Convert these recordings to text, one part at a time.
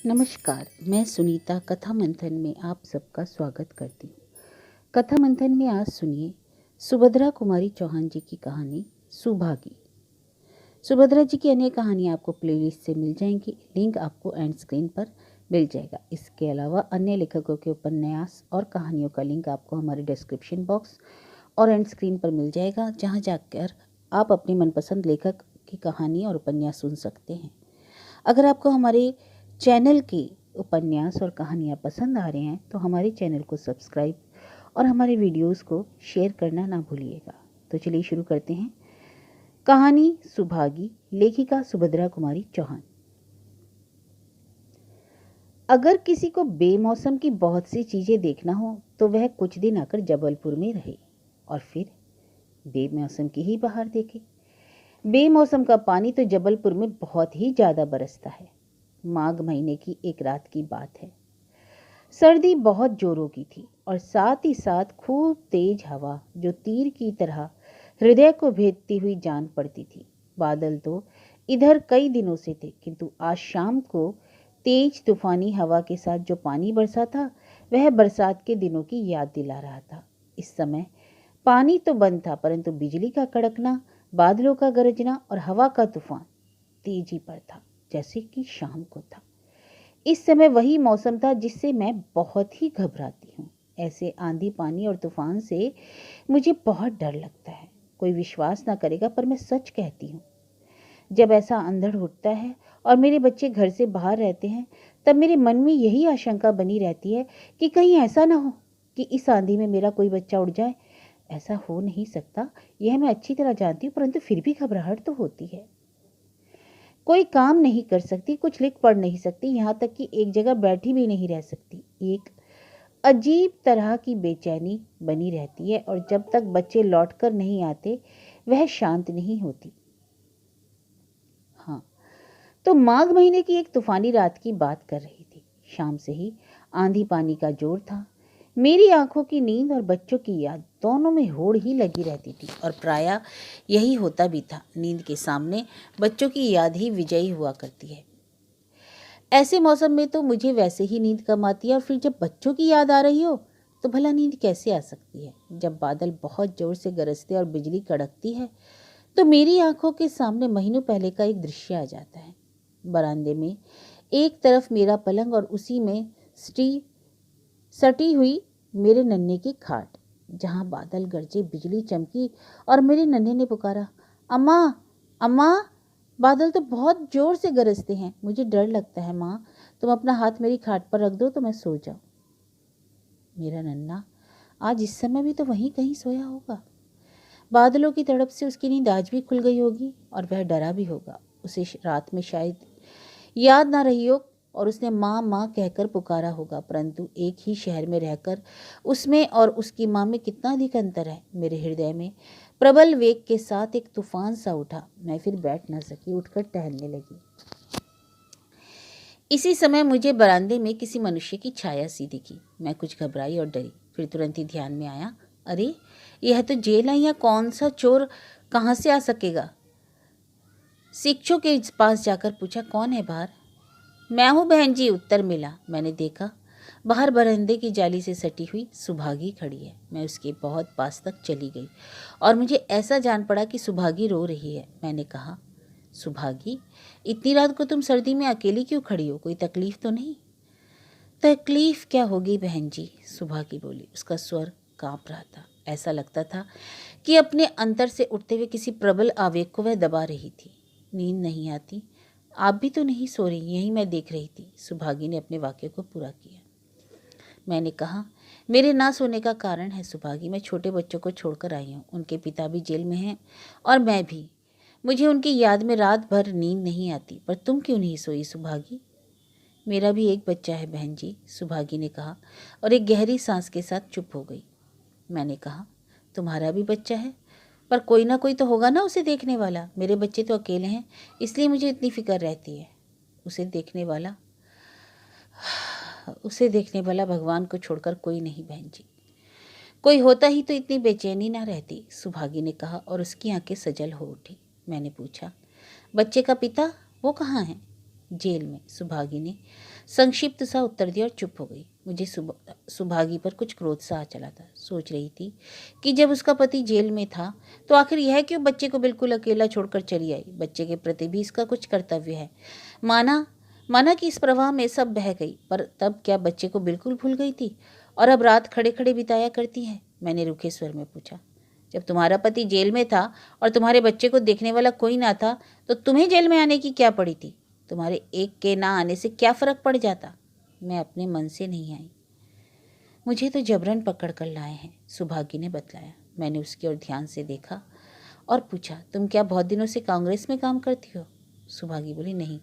नमस्कार, मैं सुनीता कथा मंथन में आप सबका स्वागत करती हूँ। कथा मंथन में आज सुनिए सुभद्रा कुमारी चौहान जी की कहानी सुभागी। सुभद्रा जी की अन्य कहानियाँ आपको प्लेलिस्ट से मिल जाएंगी, लिंक आपको एंड स्क्रीन पर मिल जाएगा। इसके अलावा अन्य लेखकों के उपन्यास और कहानियों का लिंक आपको हमारे डिस्क्रिप्शन बॉक्स और एंड स्क्रीन पर मिल जाएगा, जहाँ जाकर आप अपनी मनपसंद लेखक की कहानी और उपन्यास सुन सकते हैं। अगर आपको हमारे चैनल के उपन्यास और कहानियाँ पसंद आ रहे हैं तो हमारे चैनल को सब्सक्राइब और हमारे वीडियोस को शेयर करना ना भूलिएगा। तो चलिए शुरू करते हैं। कहानी सुभागी, लेखिका सुभद्रा कुमारी चौहान। अगर किसी को बेमौसम की बहुत सी चीज़ें देखना हो तो वह कुछ दिन आकर जबलपुर में रहे और फिर बेमौसम की ही बहार देखे। बेमौसम का पानी तो जबलपुर में बहुत ही ज़्यादा बरसता है। माघ महीने की एक रात की बात है। सर्दी बहुत जोरों की थी और साथ ही साथ खूब तेज हवा जो तीर की तरह हृदय को भेदती हुई जान पड़ती थी। बादल तो इधर कई दिनों से थे, किंतु आज शाम को तेज तूफानी हवा के साथ जो पानी बरसा था वह बरसात के दिनों की याद दिला रहा था। इस समय पानी तो बंद था, परंतु बिजली का कड़कना, बादलों का गरजना और हवा का तूफान तेजी पर था, जैसे कि शाम को था। इस समय वही मौसम था जिससे मैं बहुत ही घबराती हूँ। ऐसे आंधी पानी और तूफान से मुझे बहुत डर लगता है। कोई विश्वास ना करेगा, पर मैं सच कहती हूँ। जब ऐसा अंधड़ उठता है और मेरे बच्चे घर से बाहर रहते हैं, तब मेरे मन में यही आशंका बनी रहती है कि कहीं ऐसा ना हो कि इस आंधी में मेरा कोई बच्चा उड़ जाए। ऐसा हो नहीं सकता, यह मैं अच्छी तरह जानती हूँ, परंतु फिर भी घबराहट तो होती है। कोई काम नहीं कर सकती, कुछ लिख पढ़ नहीं सकती, यहाँ तक कि एक जगह बैठी भी नहीं रह सकती। एक अजीब तरह की बेचैनी बनी रहती है और जब तक बच्चे लौटकर नहीं आते वह शांत नहीं होती। हाँ, तो माघ महीने की एक तूफानी रात की बात कर रही थी। शाम से ही आंधी पानी का जोर था। मेरी आंखों की नींद और बच्चों की याद दोनों में होड़ ही लगी रहती थी और प्रायः यही होता भी था। नींद के सामने बच्चों की याद ही विजयी हुआ करती है। ऐसे मौसम में तो मुझे वैसे ही नींद कम आती है और फिर जब बच्चों की याद आ रही हो तो भला नींद कैसे आ सकती है। जब बादल बहुत जोर से गरजते और बिजली कड़कती है तो मेरी आंखों के सामने महीनों पहले का एक दृश्य आ जाता है। बरामदे में एक तरफ मेरा पलंग और उसी में सटी हुई मेरे नन्हे की खाट, जहां बादल गरजे, बिजली चमकी और मेरे नन्हे ने पुकारा, अम्मा अम्मा। बादल तो बहुत जोर से गरजते हैं, मुझे डर लगता है माँ, तुम अपना हाथ मेरी खाट पर रख दो तो मैं सो जाऊं। मेरा नन्हा आज इस समय भी तो वहीं कहीं सोया होगा। बादलों की तड़प से उसकी नींद आज भी खुल गई होगी और वह डरा भी होगा। उसे रात में शायद याद ना रही हो और उसने माँ माँ कहकर पुकारा होगा, परंतु एक ही शहर में रहकर उसमें और उसकी माँ में कितना अधिक अंतर है। मेरे हृदय में प्रबल वेग के साथ एक तूफान सा उठा। मैं फिर बैठ न सकी, उठकर टहलने लगी। इसी समय मुझे बरामदे में किसी मनुष्य की छाया सी दिखी। मैं कुछ घबराई और डरी, फिर तुरंत ही ध्यान में आया, अरे यह तो जेल है, या कौन सा चोर कहाँ से आ सकेगा। शिक्षकों के पास जाकर पूछा, कौन है बाहर। मैं हूँ बहन जी, उत्तर मिला। मैंने देखा बाहर बरामदे की जाली से सटी हुई सुभागी खड़ी है। मैं उसके बहुत पास तक चली गई और मुझे ऐसा जान पड़ा कि सुभागी रो रही है। मैंने कहा, सुभागी, इतनी रात को तुम सर्दी में अकेली क्यों खड़ी हो, कोई तकलीफ तो नहीं। तकलीफ क्या होगी बहन जी, सुभागी बोली। उसका स्वर कांप रहा था। ऐसा लगता था कि अपने अंतर से उठते हुए किसी प्रबल आवेग को वह दबा रही थी। नींद नहीं आती, आप भी तो नहीं सो रही, यही मैं देख रही थी। सुभागी ने अपने वाक्य को पूरा किया। मैंने कहा, मेरे ना सोने का कारण है सुभागी, मैं छोटे बच्चों को छोड़कर आई हूँ। उनके पिता भी जेल में हैं और मैं भी। मुझे उनकी याद में रात भर नींद नहीं आती। पर तुम क्यों नहीं सोई सुभागी। मेरा भी एक बच्चा है बहन जी, सुभागी ने कहा और एक गहरी सांस के साथ चुप हो गई। मैंने कहा, तुम्हारा भी बच्चा है, पर कोई ना कोई तो होगा ना उसे देखने वाला। मेरे बच्चे तो अकेले हैं, इसलिए मुझे इतनी फिक्र रहती है। उसे देखने वाला भगवान को छोड़कर कोई नहीं बहन जी। कोई होता ही तो इतनी बेचैनी ना रहती, सुभागी ने कहा और उसकी आंखें सजल हो उठी। मैंने पूछा, बच्चे का पिता वो कहाँ है। जेल में, सुभागी ने संक्षिप्त सा उत्तर दिया और चुप हो गई। मुझे सुभागी पर कुछ क्रोध सा आ चला था। सोच रही थी कि जब उसका पति जेल में था तो आखिर यह क्यों बच्चे को बिल्कुल अकेला छोड़कर चली आई। बच्चे के प्रति भी इसका कुछ कर्तव्य है। माना माना कि इस प्रवाह में सब बह गई, पर तब क्या बच्चे को बिल्कुल भूल गई थी और अब रात खड़े खड़े बिताया करती है? मैंने रूखे स्वर में पूछा। जब तुम्हारा पति जेल में था और तुम्हारे बच्चे को देखने वाला कोई ना था तो तुम्हें जेल में आने की क्या पड़ी थी? तुम्हारे एक के ना आने से क्या फर्क पड़ जाता? मैं अपने मन से नहीं आई। मुझे तो जबरन पकड़ कर लाए हैं, सुभागी ने बतलाया। मैंने उसकी ओर ध्यान से देखा और पूछा, तुम क्या बहुत दिनों से कांग्रेस में काम करती हो? सुभागी बोली, नहीं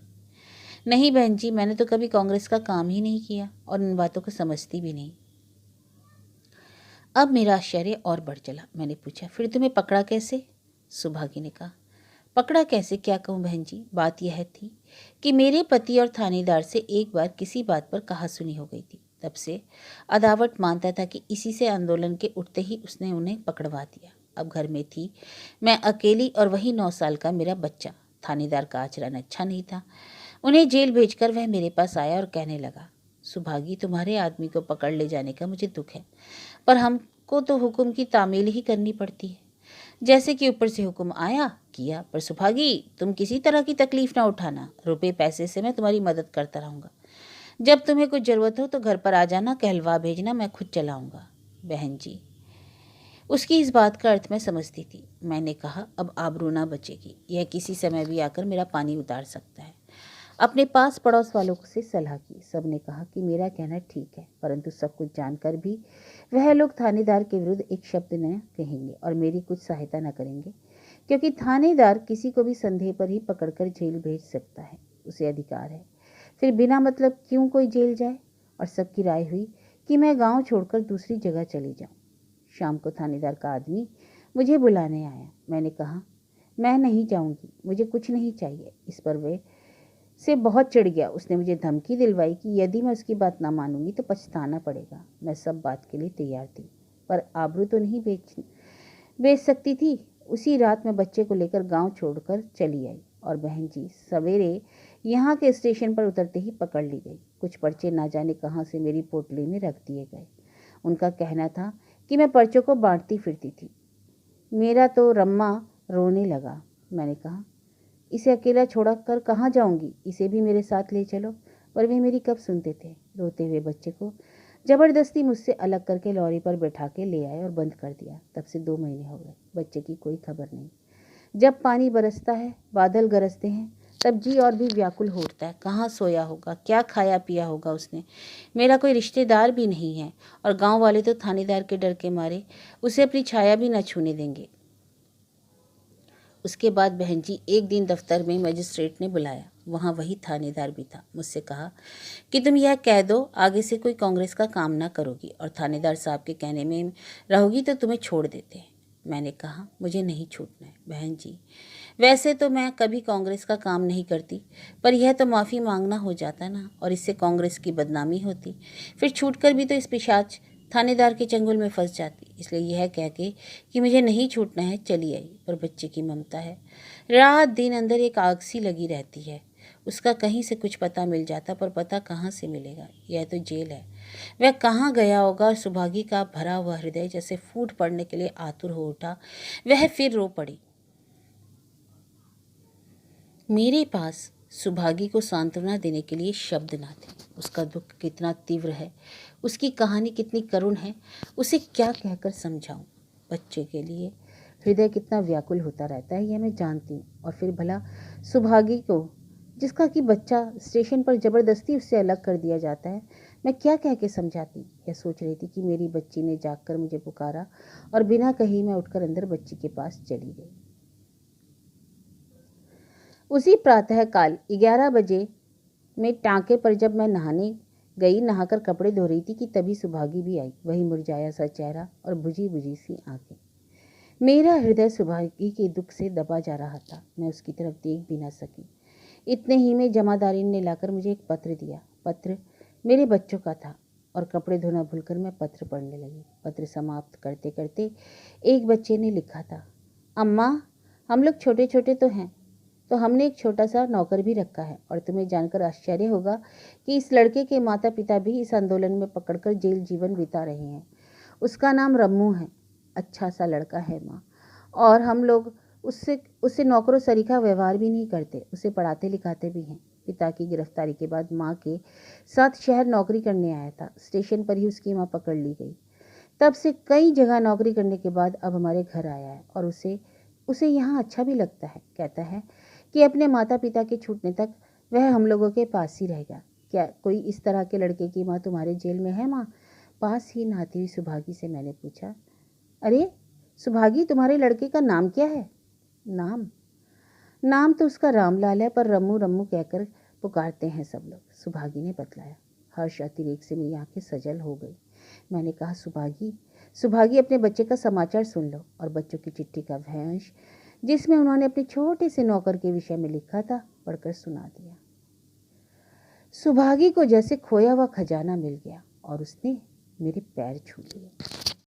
नहीं बहन जी, मैंने तो कभी कांग्रेस का काम ही नहीं किया और इन बातों को समझती भी नहीं। अब मेरा आश्चर्य और बढ़ चला। मैंने पूछा, फिर तुम्हें पकड़ा कैसे? सुभागी ने कहा, पकड़ा कैसे क्या कहूँ बहन जी, बात यह थी कि मेरे पति और थानेदार से एक बार किसी बात पर कहासुनी हो गई थी। तब से अदावट मानता था कि इसी से आंदोलन के उठते ही उसने उन्हें पकड़वा दिया। अब घर में थी मैं अकेली और वही 9 साल का मेरा बच्चा। थानेदार का आचरण अच्छा नहीं था। उन्हें जेल भेजकर वह मेरे पास आया और कहने लगा, सुभागी, तुम्हारे आदमी को पकड़ ले जाने का मुझे दुख है, पर हमको तो हुक्म की तामील ही करनी पड़ती है। जैसे कि ऊपर से हुक्म आया किया। पर सुभागी, तुम किसी तरह की तकलीफ ना उठाना, रुपए पैसे से मैं तुम्हारी मदद करता रहूँगा। जब तुम्हें कुछ ज़रूरत हो तो घर पर आ जाना, कहलवा भेजना, मैं खुद चलाऊँगा। बहन जी, उसकी इस बात का अर्थ मैं समझती थी। मैंने कहा, अब आबरू ना बचेगी, यह किसी समय भी आकर मेरा पानी उतार सकता है। अपने पास पड़ोस वालों से सलाह की। सब ने कहा कि मेरा कहना ठीक है, परंतु सब कुछ जानकर भी वह लोग थानेदार के विरुद्ध एक शब्द न कहेंगे और मेरी कुछ सहायता न करेंगे, क्योंकि थानेदार किसी को भी संदेह पर ही पकड़कर जेल भेज सकता है, उसे अधिकार है। फिर बिना मतलब क्यों कोई जेल जाए? और सबकी राय हुई कि मैं गांव छोड़कर दूसरी जगह चली जाऊं। शाम को थानेदार का आदमी मुझे बुलाने आया। मैंने कहा, मैं नहीं जाऊंगी, मुझे कुछ नहीं चाहिए। इस पर वे से बहुत चिढ़ गया। उसने मुझे धमकी दिलवाई कि यदि मैं उसकी बात ना मानूंगी तो पछताना पड़ेगा। मैं सब बात के लिए तैयार थी, पर आबरू तो नहीं बेच सकती थी। उसी रात मैं बच्चे को लेकर गांव छोड़कर चली आई और बहन जी, सवेरे यहाँ के स्टेशन पर उतरते ही पकड़ ली गई। कुछ पर्चे ना जाने कहाँ से मेरी पोटली में रख दिए गए। उनका कहना था कि मैं पर्चों को बांटती फिरती थी। मेरा तो रम्मा रोने लगा। मैंने कहा, इसे अकेला छोड़ा कर कहाँ जाऊंगी, इसे भी मेरे साथ ले चलो। पर वे मेरी कब सुनते थे। रोते हुए बच्चे को जबरदस्ती मुझसे अलग करके लॉरी पर बैठा के ले आए और बंद कर दिया। तब से 2 महीने हो गए, बच्चे की कोई खबर नहीं। जब पानी बरसता है, बादल गरजते हैं, तब जी और भी व्याकुल हो उठता है। कहाँ सोया होगा, क्या खाया पिया होगा उसने। मेरा कोई रिश्तेदार भी नहीं है और गांव वाले तो थानेदार के डर के मारे उसे अपनी छाया भी न छूने देंगे। उसके बाद बहन जी, एक दिन दफ्तर में मजिस्ट्रेट ने बुलाया। वहाँ वही थानेदार भी था। मुझसे कहा कि तुम यह कह दो आगे से कोई कांग्रेस का काम ना करोगी और थानेदार साहब के कहने में रहोगी तो तुम्हें छोड़ देते हैं। मैंने कहा, मुझे नहीं छूटना है बहन जी। वैसे तो मैं कभी कांग्रेस का काम नहीं करती, पर यह तो माफ़ी मांगना हो जाता ना, और इससे कांग्रेस की बदनामी होती। फिर छूटकर भी तो इस पिशाच थानेदार के चंगुल में फंस जाती। इसलिए यह कह के कि मुझे नहीं छूटना है चली आई। पर बच्चे की ममता है, रात दिन अंदर एक आग सी लगी रहती है। उसका कहीं से कुछ पता मिल जाता, पर पता कहाँ से मिलेगा। यह तो जेल है। वह कहाँ गया होगा। और सुभागी का भरा हुआ हृदय जैसे फूट पड़ने के लिए आतुर हो उठा। वह फिर रो पड़ी। मेरे पास सुभागी को सांत्वना देने के लिए शब्द ना थे। उसका दुख कितना तीव्र है, उसकी कहानी कितनी करुण है, उसे क्या कहकर समझाऊं। बच्चे के लिए हृदय कितना व्याकुल होता रहता है, यह मैं जानती हूँ। और फिर भला सुभागी को, जिसका कि बच्चा स्टेशन पर जबरदस्ती उससे अलग कर दिया जाता है, मैं क्या कह के समझाती। यह सोच रही थी कि मेरी बच्ची ने जागकर मुझे पुकारा और बिना कही मैं उठकर अंदर बच्ची के पास चली गई। उसी प्रातःकाल 11 बजे में टाँके पर जब मैं नहाने गई, नहाकर कपड़े धो रही थी कि तभी सुभागी भी आई। वही मुरझाया सा चेहरा और बुझी बुझी सी आंखें। मेरा हृदय सुभागी के दुख से दबा जा रहा था। मैं उसकी तरफ देख भी ना सकी। इतने ही में जमादारी ने लाकर मुझे एक पत्र दिया। पत्र मेरे बच्चों का था और कपड़े धोना भूलकर मैं पत्र पढ़ने लगी। पत्र समाप्त करते करते एक बच्चे ने लिखा था, अम्मा, हम लोग छोटे छोटे तो हैं, तो हमने एक छोटा सा नौकर भी रखा है, और तुम्हें जानकर आश्चर्य होगा कि इस लड़के के माता पिता भी इस आंदोलन में पकड़कर जेल जीवन बिता रहे हैं। उसका नाम रम्मू है। अच्छा सा लड़का है माँ, और हम लोग उससे नौकरों सरीखा व्यवहार भी नहीं करते, उसे पढ़ाते लिखाते भी हैं। पिता की गिरफ्तारी के बाद माँ के साथ शहर नौकरी करने आया था। स्टेशन पर ही उसकी माँ पकड़ ली गई। तब से कई जगह नौकरी करने के बाद अब हमारे घर आया है, और उसे यहाँ अच्छा भी लगता है। कहता है कि अपने माता पिता के छूटने तक वह हम लोगों के पास ही रहेगा। क्या कोई इस तरह के लड़के की माँ तुम्हारे जेल में है माँ? पास ही नहाती हुई सुभागी से मैंने पूछा। अरे सुभागी, तुम्हारे लड़के का नाम क्या है? नाम तो उसका रामलाल है, पर रम्मू रम्मू कहकर पुकारते हैं सब लोग, सुभागी ने बतलाया। हर्ष अतिरेक से मेरी आंखें सजल हो गई। मैंने कहा, सुभागी अपने बच्चे का समाचार सुन लो। और बच्चों की चिट्ठी का वंश, जिसमें उन्होंने अपने छोटे से नौकर के विषय में लिखा था, पढ़कर सुना दिया। सुभागी को जैसे खोया हुआ खजाना मिल गया, और उसने मेरे पैर छू लिए।